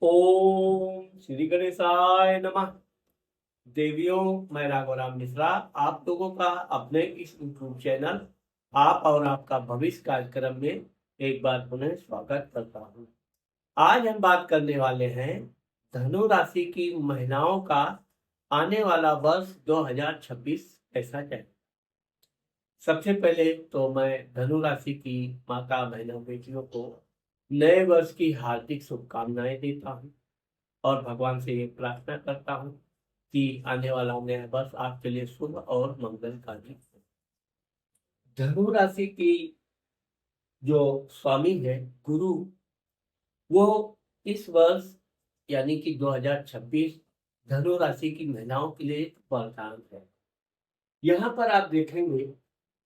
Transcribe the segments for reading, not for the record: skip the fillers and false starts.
ओम श्री गणेशाय नमः। देवियों, मैं राघवराम मिश्रा आप लोगों का अपने इस यूट्यूब चैनल आप और आपका भविष्य कार्यक्रम में एक बार पुनः स्वागत करता हूँ। आज हम बात करने वाले हैं धनु राशि की महिलाओं का आने वाला वर्ष 2026 कैसा जाए। सबसे पहले तो मैं धनु राशि की माता बहनों बेटियों को नए वर्ष की हार्दिक शुभकामनाएं देता हूँ और भगवान से ये प्रार्थना करता हूँ कि आने वाला नया वर्ष आपके लिए शुभ और मंगलकारी हो। धनु राशि की जो स्वामी है गुरु, वो इस वर्ष यानी कि 2026 धनु राशि की महिलाओं के लिए एक वरदान है। यहाँ पर आप देखेंगे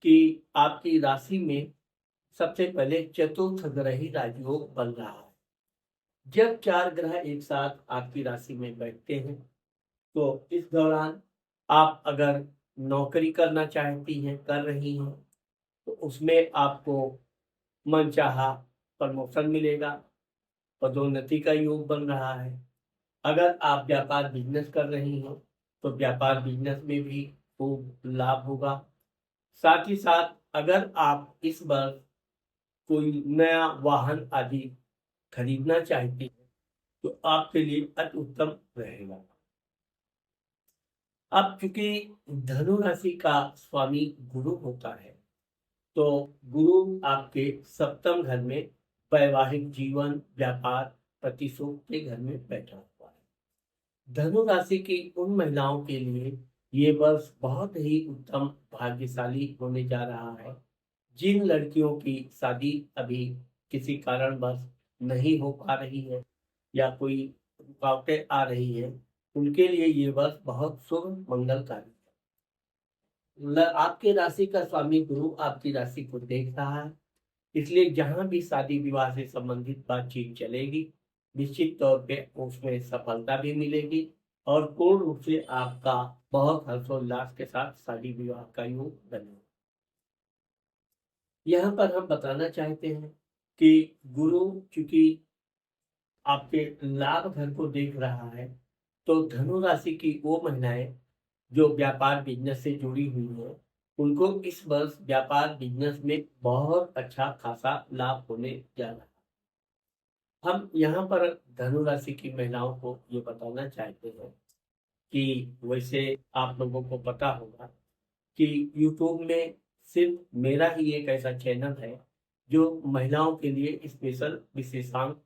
कि आपकी राशि में सबसे पहले चतुर्थ ग्रही राजयोग बन रहा है। जब चार ग्रह एक साथ आपकी राशि में बैठते हैं तो इस दौरान आप अगर नौकरी करना चाहती हैं, कर रही हैं, तो उसमें आपको मनचाहा प्रमोशन मिलेगा, पदोन्नति का योग बन रहा है। अगर आप व्यापार बिजनेस कर रही हैं तो व्यापार बिजनेस में भी खूब लाभ होगा। साथ ही साथ अगर आप इस बार कोई नया वाहन आदि खरीदना चाहती हैं तो आपके लिए अति उत्तम रहेगा। अब चूंकि धनु राशि का स्वामी गुरु होता है तो गुरु आपके सप्तम घर में वैवाहिक जीवन, व्यापार, पति सुख के घर में बैठा हुआ है। धनु राशि की उन महिलाओं के लिए ये वर्ष बहुत ही उत्तम भाग्यशाली होने जा रहा है। जिन लड़कियों की शादी अभी किसी कारणवश नहीं हो पा रही है या कोई रुकावटें आ रही है, उनके लिए ये वर्ष बहुत शुभ मंगलकारी है। आपके राशि का स्वामी गुरु आपकी राशि को देख रहा है, इसलिए जहां भी शादी विवाह से संबंधित बातचीत चलेगी निश्चित तौर पे उसमें सफलता भी मिलेगी और पूर्ण रूप से आपका बहुत हर्षोल्लास के साथ शादी विवाह का योग बनेगा। यहाँ पर हम बताना चाहते हैं कि गुरु चूंकि आपके लाभ घर को देख रहा है तो धनु राशि की वो महिलाएं जो व्यापार बिजनेस से जुड़ी हुई है उनको इस वर्ष व्यापार बिजनेस में बहुत अच्छा खासा लाभ होने जा रहा है। हम यहाँ पर धनु राशि की महिलाओं को ये बताना चाहते हैं कि वैसे आप लोगों को पता होगा कि यूट्यूब में सिर्फ मेरा ही एक ऐसा चैनल है जो महिलाओं के लिए स्पेशल विशेषांक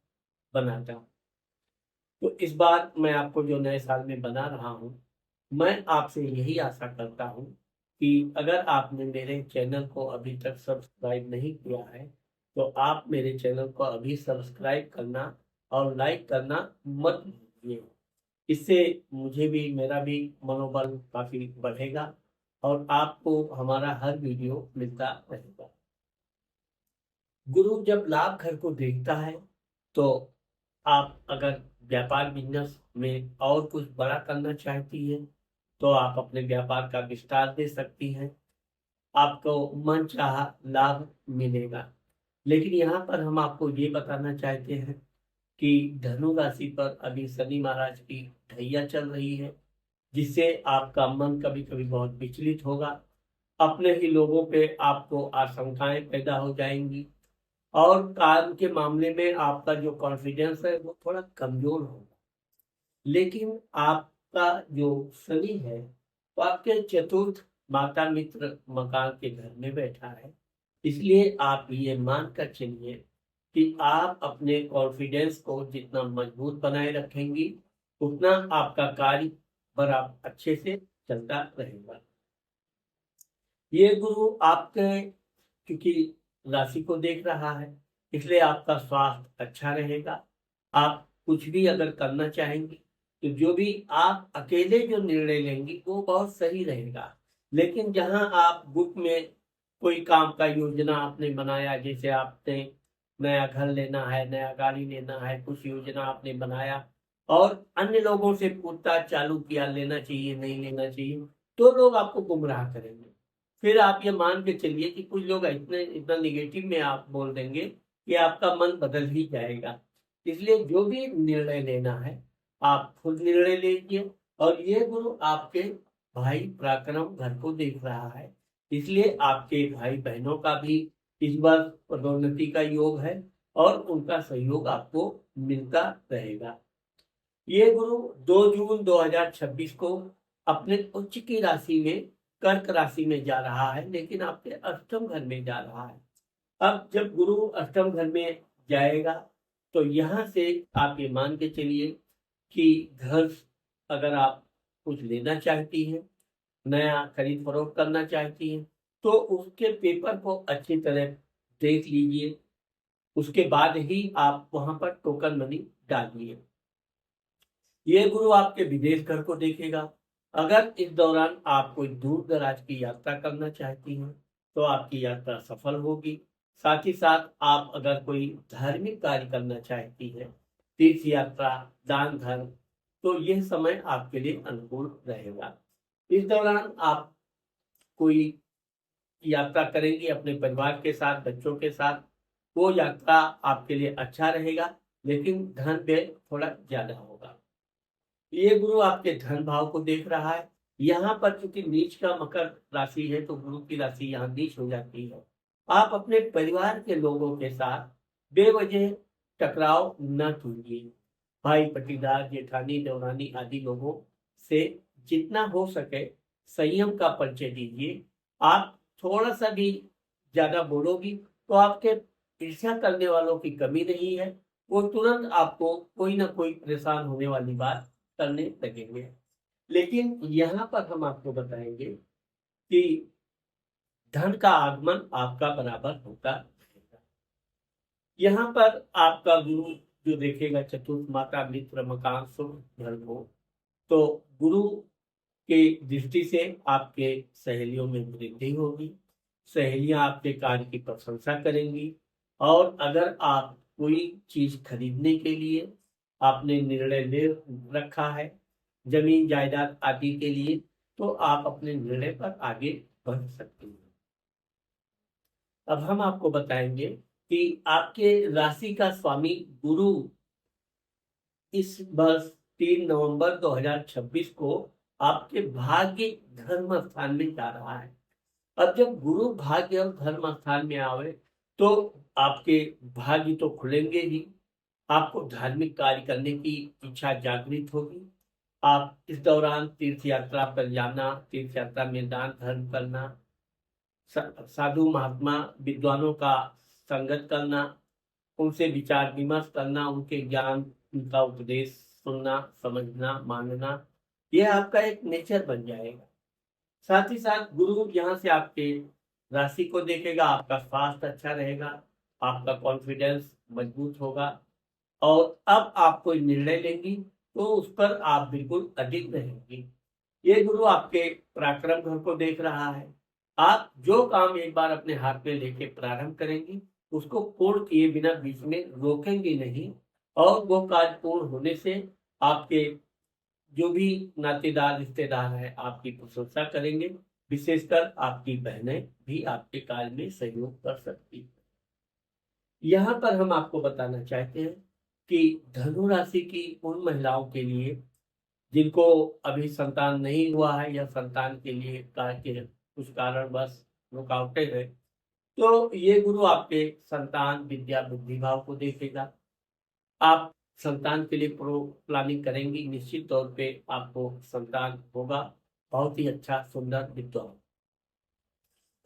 बनाता हूँ। तो इस बार मैं आपको जो नए साल में बना रहा हूँ, मैं आपसे यही आशा करता हूँ कि अगर आपने मेरे चैनल को अभी तक सब्सक्राइब नहीं किया है तो आप मेरे चैनल को अभी सब्सक्राइब करना और लाइक करना मत भूलिए। इससे मुझे भी मेरा भी मनोबल काफी बढ़ेगा और आपको हमारा हर वीडियो मिलता रहेगा। गुरु जब लाभ घर को देखता है तो आप अगर व्यापार बिजनेस में और कुछ बड़ा करना चाहती हैं तो आप अपने व्यापार का विस्तार दे सकती हैं, आपको मनचाहा लाभ मिलेगा। लेकिन यहाँ पर हम आपको ये बताना चाहते हैं कि धनु राशि पर अभी शनि महाराज की ढैया चल रही है, जिससे आपका मन कभी कभी बहुत विचलित होगा। अपने ही लोगों पे आपको आशंकाएं पैदा हो जाएंगी और काम के मामले में आपका जो कॉन्फिडेंस है वो थोड़ा कमजोर होगा। लेकिन आपका जो शनि है वो आपके चतुर्थ माता मित्र मकान के घर में बैठा है, इसलिए आप ये मान कर चलिए कि आप अपने कॉन्फिडेंस को जितना मजबूत बनाए रखेंगी उतना आपका कार्य बड़ा अच्छे से चलता रहेगा। ये गुरु आपके क्योंकि राशि को देख रहा है इसलिए आपका स्वास्थ्य अच्छा रहेगा। आप कुछ भी अगर करना चाहेंगे तो जो भी आप अकेले जो निर्णय लेंगी वो बहुत सही रहेगा। लेकिन जहां आप गुट में कोई काम का योजना आपने बनाया, जैसे आपने नया घर लेना है, नया गाड़ी लेना है, कुछ योजना आपने बनाया और अन्य लोगों से पूछताछ चालू किया लेना चाहिए नहीं लेना चाहिए, तो लोग आपको गुमराह करेंगे। फिर आप ये मान के चलिए कि कुछ लोग इतने इतना निगेटिव में आप बोल देंगे कि आपका मन बदल ही जाएगा। इसलिए जो भी निर्णय लेना है आप खुद निर्णय लीजिए। और ये गुरु आपके भाई पराक्रम घर को देख रहा है, इसलिए आपके भाई बहनों का भी इस बार पदोन्नति का योग है और उनका सहयोग आपको मिलता रहेगा। ये गुरु 2 जून 2026 को अपने उच्च की राशि में कर्क राशि में जा रहा है, लेकिन आपके अष्टम घर में जा रहा है। अब जब गुरु अष्टम घर में जाएगा तो यहाँ से आप ये मान के चलिए कि घर अगर आप कुछ लेना चाहती हैं, नया खरीद फरोख्त करना चाहती हैं, तो उसके पेपर को अच्छी तरह देख लीजिए। उसके बाद ही आप वहां पर टोकन मनी डालिए। ये गुरु आपके विदेश घर को देखेगा। अगर इस दौरान आप कोई दूर दराज की यात्रा करना चाहती हैं तो आपकी यात्रा सफल होगी। साथ ही साथ आप अगर कोई धार्मिक कार्य करना चाहती हैं, तीर्थ यात्रा, दान धर्म, तो यह समय आपके लिए अनुकूल रहेगा। इस दौरान आप कोई यात्रा करेंगे अपने परिवार के साथ, बच्चों के साथ, वो यात्रा आपके लिए अच्छा रहेगा, लेकिन धन व्यय थोड़ा ज्यादा होगा। ये गुरु आपके धन भाव को देख रहा है। यहाँ पर चूंकि नीच का मकर राशि है तो गुरु की राशि यहाँ नीच हो जाती है। आप अपने परिवार के लोगों के साथ बेवजह टकराव न कीजिए। भाई, पटीदार, जेठानी, देवरानी आदि लोगों से जितना हो सके संयम का परिचय दीजिए। आप थोड़ा सा भी ज्यादा बोलोगी तो आपके ईर्ष्या करने वालों की कमी नहीं है, वो तुरंत आपको कोई ना कोई परेशान होने वाली बात करने लगेंगे। लेकिन यहाँ पर हम आपको बताएंगे कि धन का आगमन आपका बराबर होता रहेगा। यहाँ पर आपका गुरु जो देखेगा चतुर्थ माता मित्र मकान शुभ धन हो, तो गुरु के दृष्टि से आपके सहेलियों में वृद्धि होगी। सहेलियां आपके कार्य की प्रशंसा करेंगी। और अगर आप कोई चीज खरीदने के लिए आपने निर्णय ले रखा है, जमीन जायदाद आदि के लिए, तो आप अपने निर्णय पर आगे बढ़ सकते हैं। अब हम आपको बताएंगे कि आपके राशि का स्वामी गुरु इस वर्ष 3 नवंबर 2026 को आपके भाग्य धर्म स्थान में जा रहा है। अब जब गुरु भाग्य और धर्म स्थान में आवे तो आपके भाग्य तो खुलेंगे ही, आपको धार्मिक कार्य करने की इच्छा जागृत होगी। आप इस दौरान तीर्थ यात्रा पर जाना, तीर्थ यात्रा में दान धर्म करना, साधु महात्मा विद्वानों का संगत करना, उनसे विचार विमर्श करना, उनके ज्ञान, उनका उपदेश सुनना, समझना, मानना, यह आपका एक नेचर बन जाएगा। साथ ही साथ गुरु यहाँ से आपके राशि को देखेगा, आपका स्वास्थ्य अच्छा रहेगा, आपका कॉन्फिडेंस मजबूत होगा। और अब आप कोई निर्णय लेंगी तो उस पर आप बिल्कुल अडिग रहेंगी। ये गुरु आपके पराक्रम घर को देख रहा है। आप जो काम एक बार अपने हाथ में लेके प्रारंभ करेंगी उसको पूर्ण किए बिना बीच में रोकेंगे नहीं, और वो कार्य पूर्ण होने से आपके जो भी नातेदार रिश्तेदार है आपकी प्रशंसा करेंगे। विशेषकर आपकी बहनें भी आपके कार्य में सहयोग कर सकती है। यहाँ पर हम आपको बताना चाहते हैं कि धनु राशि की उन महिलाओं के लिए जिनको अभी संतान नहीं हुआ है या संतान के लिए के कुछ कारणवश रुकावटें हैं, तो ये गुरु आपके संतान विद्या बुद्धि भाव को देखेगा। आप संतान के लिए प्लानिंग करेंगी, निश्चित तौर पे आपको संतान होगा, बहुत ही अच्छा सुंदर विद्वान।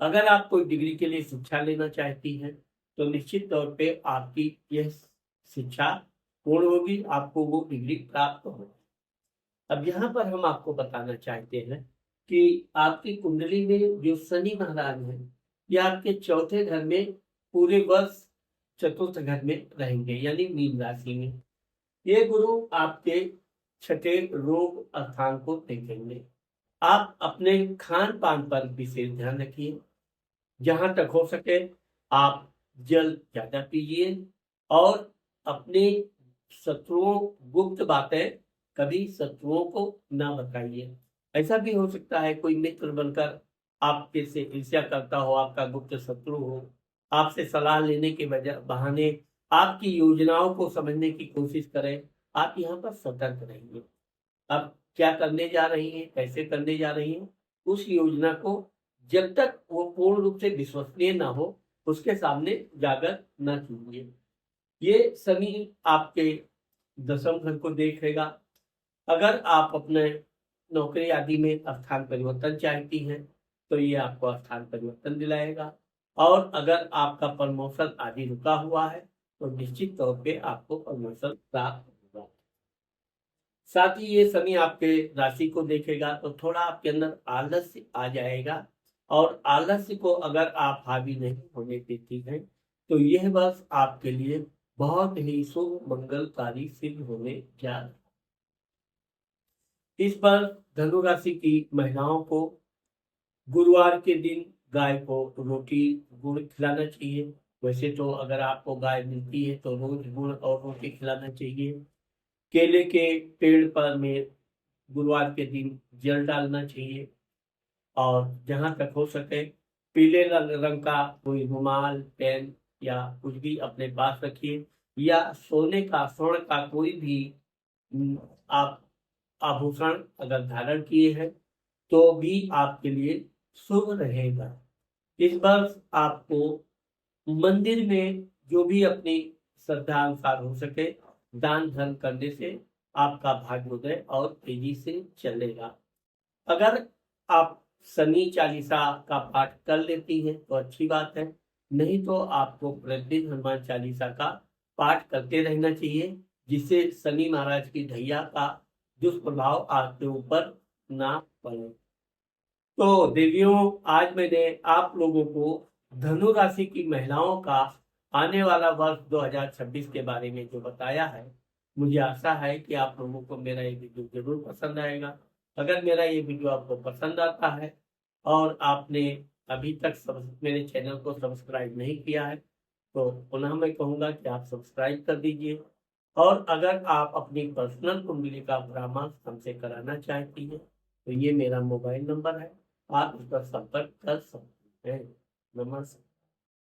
अगर आप कोई डिग्री के लिए शिक्षा लेना चाहती हैं तो निश्चित तौर पे आपकी यह शिक्षा पूर्ण होगी, आपको वो डिग्री प्राप्त होगी। अब यहाँ पर हम आपको बताना चाहते हैं कि आपकी कुंडली में जो शनि महाराज हैं, ये आपके चौथे घर में पूरे वर्ष चतुर्थ घर में रहेंगे, यानी मीन राशि में। ये गुरु आपके छठे रोग स्थान को देखेंगे। आप अपने खान पान पर विशेष ध्यान रखिए। जहां तक हो सके आप जल ज्यादा पीजिए और अपने शत्रुओं गुप्त बातें कभी शत्रुओं को ना बताइए। ऐसा भी हो सकता है कोई मित्र बनकर आपके से ईर्ष्या करता हो, आपका गुप्त शत्रु हो, आपसे सलाह लेने के बजाय बहाने आपकी योजनाओं को समझने की कोशिश करें। आप यहाँ पर सतर्क रहिए। अब क्या करने जा रही हैं, कैसे करने जा रही हैं, उस योजना को जब तक वो पूर्ण रूप से विश्वसनीय ना हो, उसके सामने जाकर न कीजिए। ये शनि आपके दशम घर को देखेगा। अगर आप अपने नौकरी आदि में स्थान परिवर्तन चाहती हैं, तो ये आपको स्थान परिवर्तन दिलाएगा। और अगर आपका प्रमोशन आदि रुका हुआ है, तो निश्चित तौर पे आपको प्रमोशन प्राप्त होगा। साथ ही ये शनि आपके राशि को देखेगा, तो थोड़ा आपके अंदर आलस्य आ जाएगा। और आलस्य को अगर आप हावी नहीं होने देती हैं, तो यह वर्ष आपके लिए बहुत ही शुभ मंगलकारी सिद्ध होने जा रहा है। इस बार धनु राशि की महिलाओं को गुरुवार के दिन गाय को रोटी गुड़ खिलाना चाहिए। वैसे तो अगर आपको गाय मिलती है तो रोज गुड़ और रोटी खिलाना चाहिए। केले के पेड़ पर में गुरुवार के दिन जल डालना चाहिए। और जहां तक हो सके पीले रंग का कोई रुमाल, पेन या कुछ भी अपने पास रखिए। या सोने का, स्वर्ण का कोई भी आप आभूषण अगर धारण किए हैं, तो भी आपके लिए शुभ रहेगा। इस वर्ष आपको मंदिर में जो भी अपनी श्रद्धा अनुसार हो सके दान धर्म करने से आपका भाग्योदय और तेजी से चलेगा। अगर आप शनि चालीसा का पाठ कर लेती हैं तो अच्छी बात है, नहीं तो आपको प्रतिदिन हनुमान चालीसा का पाठ करते रहना चाहिए, जिससे शनि महाराज की ढैया का दुष्प्रभाव आपके ऊपर ना पड़े। तो देवियों, आज मैंने आप लोगों को धनु राशि की महिलाओं का आने वाला वर्ष 2026 के बारे में जो बताया है, मुझे आशा है कि आप लोगों को मेरा ये वीडियो जरूर पसंद आएगा। अगर मेरा ये वीडियो आपको पसंद आता है और आपने अभी तक मेरे चैनल को सब्सक्राइब नहीं किया है, तो पुनः मैं कहूँगा कि आप सब्सक्राइब कर दीजिए। और अगर आप अपनी पर्सनल कुंडली का परामर्श हमसे कराना चाहती हैं, तो ये मेरा मोबाइल नंबर है, आप उस पर संपर्क कर सकते हैं। नमस्कार।